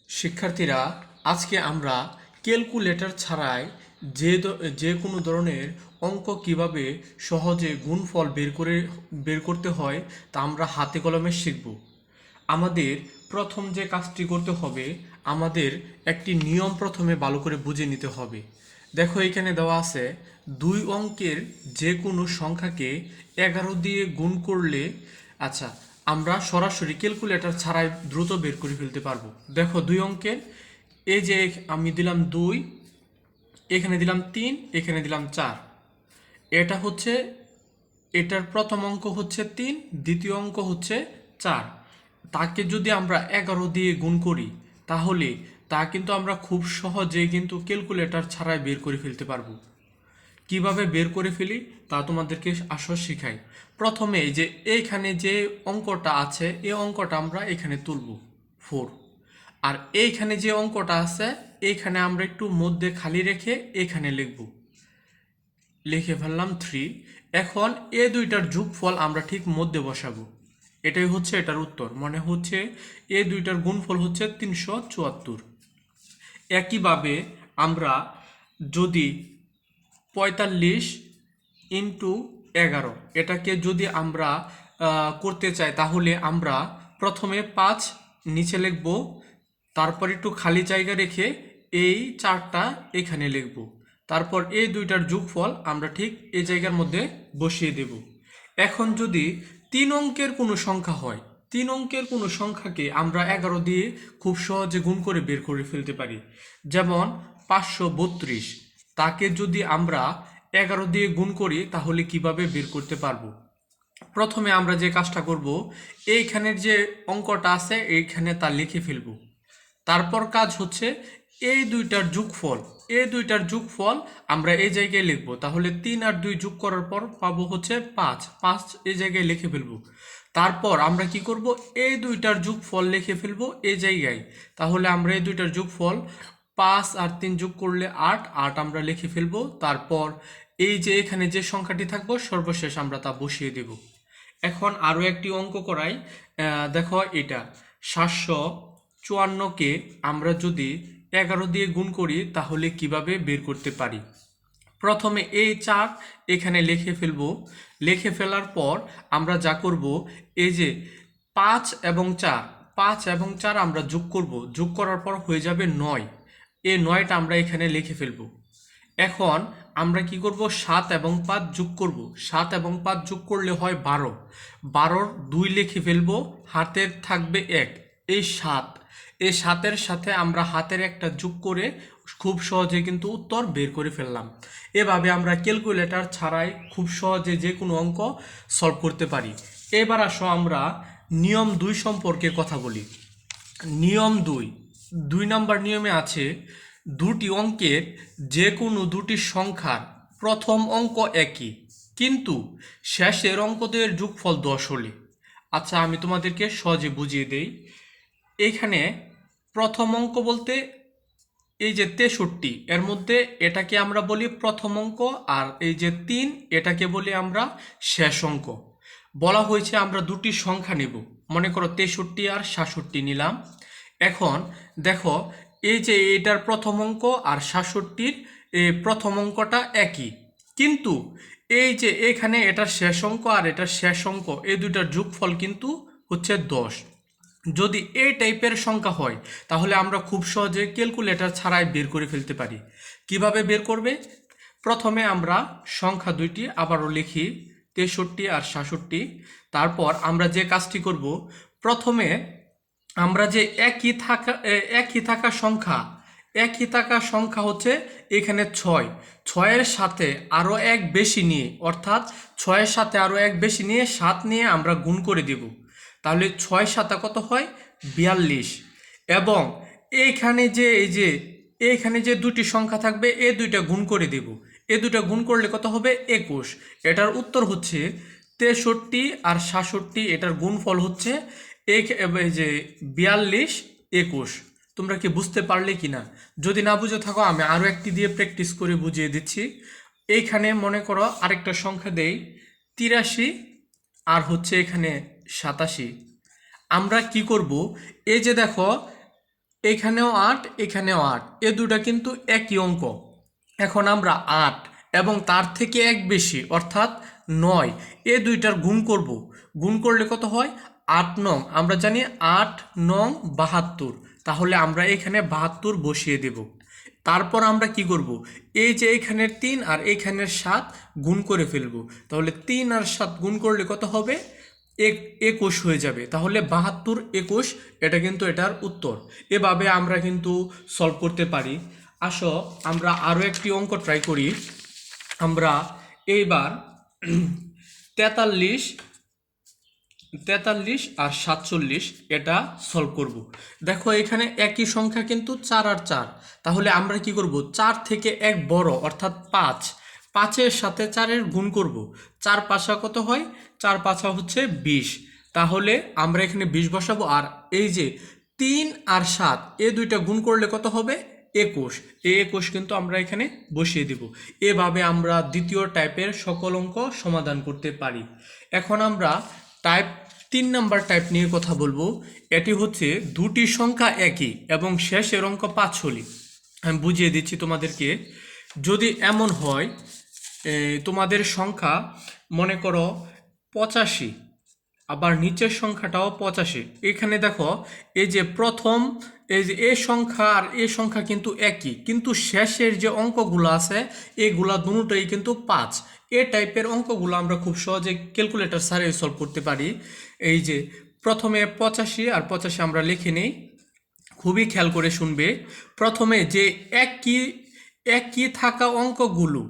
শিক্ষার্থীরা, আজকে আমরা ক্যালকুলেটর ছাড়াই যে কোনো ধরনের অঙ্ক কিভাবে সহজে গুণফল বের করতে হয় তা আমরা হাতে কলমে শিখব। আমাদের প্রথম যে কাজটি করতে হবে, আমাদের একটি নিয়ম প্রথমে ভালো করে বুঝে নিতে হবে। দেখো, এখানে দেওয়া আছে 2 অঙ্কের যে কোনো সংখ্যাকে 11 দিয়ে গুণ করলে, আচ্ছা, আমরা সরাসরি ক্যালকুলেটর ছাড়াই দ্রুত বের করে ফেলতে পারবো। দেখো, 2 অঙ্কের এই যে আমি দিলাম 2, এখানে দিলাম 3, এখানে দিলাম 4। এটা হচ্ছে, এটার প্রথম অঙ্ক হচ্ছে 3, দ্বিতীয় অঙ্ক হচ্ছে 4। তাকে যদি আমরা 11 দিয়ে গুণ করি তাহলে তা কিন্তু আমরা খুব সহজে কিন্তু ক্যালকুলেটর ছাড়াই বের করে ফেলতে পারবো। কিভাবে বের করে ফেলি তা তোমাদেরকে আসো শিখাই। প্রথমে এই যে এইখানে যে অঙ্কটা আছে, এই অঙ্কটা আমরা এখানে তুলব 4, আর এইখানে যে অঙ্কটা আছে এইখানে আমরা একটু মধ্যে খালি রেখে এখানে লিখে ফেললাম 3। এখন এই দুইটার যোগফল আমরা ঠিক মধ্যে বসাবো। এটাই হচ্ছে এটার উত্তর, মনে হচ্ছে এই দুইটার গুণফল হচ্ছে 374। একইভাবে আমরা যদি 45 ইন্টু 11 এটাকে যদি আমরা করতে চাই তাহলে আমরা প্রথমে 5 নিচে লিখব, তারপর একটু খালি জায়গা রেখে এই 4টা এখানে লিখব, তারপর এই দুইটার যোগফল আমরা ঠিক এই জায়গার মধ্যে বসিয়ে দেব। এখন যদি 3 অঙ্কের কোনো সংখ্যা হয়, 3 অঙ্কের কোনো সংখ্যাকে আমরা 11 দিয়ে খুব সহজে গুণ করে বের করে ফেলতে পারি। যেমন 532, তাকে যদি আমরা 11 দিয়ে গুণ করি তাহলে কিভাবে বের করতে পারবো? প্রথমে আমরা যে কাজটা করব, এইখানের যে অঙ্কটা আছে এইখানে তা লিখে ফেলবো। তারপর কাজ হচ্ছে এই দুইটার যোগফল আমরা এই জায়গায় লিখবো। তাহলে 3 আর 2 যোগ করার পর পাবো হচ্ছে 5, 5 এই জায়গায় লিখে ফেলবো। তারপর আমরা কি করব, এই দুইটার যোগফল লিখে ফেলবো এই জায়গায়। তাহলে আমরা এই দুইটার যোগফল 5 আর 3 যোগ করলে 8, 8 আমরা লিখে ফেলবো। তারপর এই যে এখানে যে সংখ্যাটি থাকবো সর্বশেষ আমরা তা বসিয়ে দেব। এখন আরও একটি অঙ্ক করাই। দেখো, এটা 754কে আমরা যদি 11 দিয়ে গুণ করি তাহলে কিভাবে বের করতে পারি? প্রথমে এই 4 এখানে লিখে ফেলবো। লিখে ফেলার পর আমরা যা করব, এই যে 5 এবং 4, 5 এবং 4 আমরা যোগ করব। যোগ করার পর হয়ে যাবে 9। এই 9টা আমরা এখানে লিখে ফেলবো। এখন আমরা কি করব, 7 এবং 5 যোগ করব। 7 এবং 5 যোগ করলে হয় 12, 12-র 2 লিখে ফেলবো, হাতের থাকবে 1। এই 7, এই 7-এর সাথে আমরা হাতের একটা যোগ করে খুব সহজে কিন্তু উত্তর বের করে ফেললাম। এভাবে আমরা ক্যালকুলেটর ছাড়াই খুব সহজে যে কোনো অঙ্ক সলভ করতে পারি। এবার আসো আমরা নিয়ম 2 সম্পর্কে কথা বলি। নিয়ম 2, 2 নম্বর নিয়মে আছে, দুটি অঙ্কের যে কোনো দুটি সংখ্যার প্রথম অঙ্ক একই কিন্তু শেষের অঙ্কদের যোগফল 10 হলে। আচ্ছা, আমি তোমাদেরকে সহজে বুঝিয়ে দেই। এইখানে প্রথম অঙ্ক বলতে এই যে 63, এর মধ্যে এটাকে আমরা বলি প্রথম অঙ্ক, আর এই যে 3 এটাকে বলি আমরা শেষ অঙ্ক। বলা হয়েছে আমরা দুটি সংখ্যা নেব, মনে করো 63 আর 67 নিলাম। এখন দেখো, এই যে এটার প্রথম অঙ্ক আর 67-র প্রথম অঙ্কটা একই, কিন্তু এই যে এখানে এটার শেষ অঙ্ক আর এটার শেষ অঙ্ক এই দুইটার যোগফল কিন্তু হচ্ছে 10। যদি এই টাইপের সংখ্যা হয় তাহলে আমরা খুব সহজে ক্যালকুলেটর ছাড়াই বের করে ফেলতে পারি। কিভাবে বের করবে? প্রথমে আমরা সংখ্যা দুইটি আবারও লিখি, 63 আর 67। তারপর আমরা যে কাজটি করব, প্রথমে আমরা যে একই থাকা সংখ্যা হচ্ছে এখানে 6, 6-এর সাথে আরও এক বেশি নিয়ে, অর্থাৎ 6-এর সাথে আরও এক বেশি নিয়ে 7 নিয়ে আমরা গুণ করে দেব। তাহলে 6 7 কত হয়? 42। এবং এইখানে যে দুটি সংখ্যা থাকবে এই দুইটা গুণ করে দেব। এই দুইটা গুণ করলে কত হবে? 21। এটার উত্তর হচ্ছে 63 আর 67, এটার গুণফল হচ্ছে এই যে 42, 21। তোমরা কি বুঝতে পারলে কিনা? যদি না বুঝে থাকো আমি আরও একটি দিয়ে প্র্যাকটিস করে বুঝিয়ে দিচ্ছি। এইখানে মনে করো আরেকটা সংখ্যা দেই, 83 আর হচ্ছে এখানে 87। আমরা কি করব, এই যে দেখো এখানেও 8, এখানেও 8, এ দুটা কিন্তু একই অঙ্ক। এখন আমরা 8 এবং তার থেকে এক বেশি অর্থাৎ 9, এ দুইটার গুণ করব। গুণ করলে কত হয়? 8 নং, আমরা জানি 8 নং 72, তাহলে আমরা এখানে 72 বসিয়ে দেব। তারপর আমরা কি করব? এই যে এখানের 3 আর এখানের 7 গুণ করে ফেলব। তাহলে 3 আর 7 গুণ করলে কত হবে? 21 হয়ে যাবে। তাহলে 72 21, এটা কিন্তু এটার উত্তর। এভাবে আমরা কিন্তু সলভ করতে পারি। আসো আমরা আরও একটি অঙ্ক ট্রাই করি। আমরা এইবার 43 আর 47 এটা সলভ করব। দেখো এখানে একই সংখ্যা কিন্তু 4 আর 4, তাহলে আমরা কি করব? 4 থেকে এক বড় অর্থাৎ 5, 5-এর সাথে 4-এর গুণ করব। 4 পাঁচা কত হয়? 4 পাঁচা হচ্ছে 20, তাহলে আমরা এখানে 20 বসাবো। আর এই যে 3 আর 7, এ দুইটা গুণ করলে কত হবে? 21, এই 21 কিন্তু আমরা এখানে বসিয়ে দেব। এভাবে আমরা দ্বিতীয় টাইপের সকল অঙ্ক সমাধান করতে পারি। এখন আমরা টাইপ 3 নাম্বার টাইপ নিয়ে কথা বলবো। এটি হচ্ছে দুটি সংখ্যা একই এবং শেষের অঙ্ক 5 হলে। আমি বুঝিয়ে দিচ্ছি তোমাদেরকে। যদি এমন হয় তোমাদের সংখ্যা মনে করো 85, আবার নিচের সংখ্যাটাও 85, এখানে দেখো এই যে প্রথম এই যে এ সংখ্যা আর এ সংখ্যা কিন্তু একই, কিন্তু শেষের যে অঙ্কগুলো আছে এগুলা দুটোই কিন্তু 5। এ টাইপের অঙ্কগুলো আমরা খুব সহজে ক্যালকুলেটর ছাড়াই সলভ করতে পারি। এই যে প্রথমে 85 আর 85 আমরা লিখে নেই, খুবই খেয়াল করে শুনবে। প্রথমে যে একই থাকা অঙ্কগুলো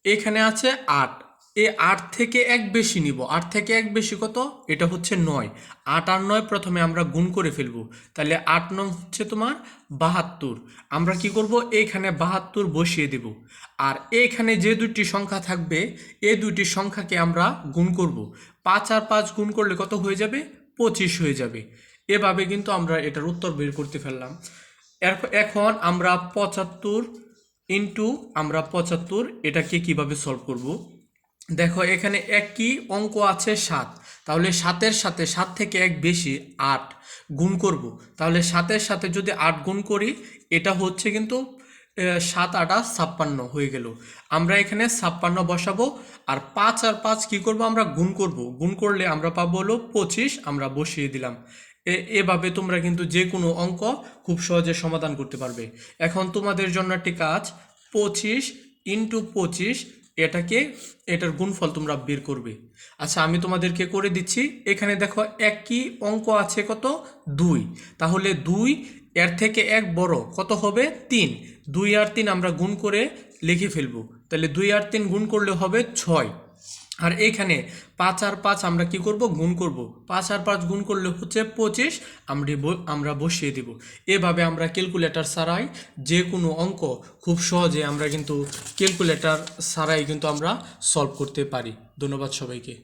এখানে আছে 8, এই 8 থেকে এক বেশি নিব। 8 থেকে এক বেশি কত? এটা হচ্ছে 9। 8 আর 9 প্রথমে আমরা গুণ করে ফেলবো। তাহলে 8 নং হচ্ছে তোমার 72। আমরা কি করব? এইখানে 72 বসিয়ে দেব। আর এইখানে যে দুটি সংখ্যা থাকবে এই দুটি সংখ্যাকে আমরা গুণ করব। 5 আর 5 গুণ করলে কত হয়ে যাবে? 25 হয়ে যাবে। এভাবে কিন্তু আমরা এটার উত্তর বের করতে ফেললাম। এখন আমরা 75 ইন্টু আমরা 75 এটাকে কিভাবে সলভ করব? দেখো এখানে একই অঙ্ক আছে 7, তাহলে 7-এর সাথে 7 থেকে এক বেশি 8 গুণ করব। তাহলে 7-এর সাথে যদি 8 গুণ করি, এটা হচ্ছে কিন্তু 7 8 56 হয়ে গেল। আমরা এখানে 56 বসাবো। আর 5 আর 5 কি করব? আমরা গুণ করব। গুণ করলে আমরা পাবো হলো 25, আমরা বসিয়ে দিলাম। এভাবে তোমরা কিন্তু যে কোনো অঙ্ক খুব সহজে সমাধান করতে পারবে। এখন তোমাদের জন্য একটি কাজ, 25 ইন্টু 25 এটার গুণফল তোমরা বের করবে। আচ্ছা আমি তোমাদেরকে করে দিচ্ছি। এখানে দেখো একই অঙ্ক আছে কত? 2, তাহলে 2 এর থেকে এক বড় কত হবে? 3। 2 আর 3 আমরা গুণ করে লিখে ফেলবো। তাহলে 2 আর 3 গুণ করলে হবে 6। আর এখানে 5 আর 5 আমরা কি করব? গুণ করব। 5 আর 5 গুণ করলে হচ্ছে 25, আমরা বসিয়ে দিব। এভাবে আমরা ক্যালকুলেটর ছাড়াই যে কোনো অঙ্ক খুব সহজে আমরা কিন্তু ক্যালকুলেটর ছাড়াই কিন্তু আমরা সলভ করতে পারি। ধন্যবাদ সবাইকে।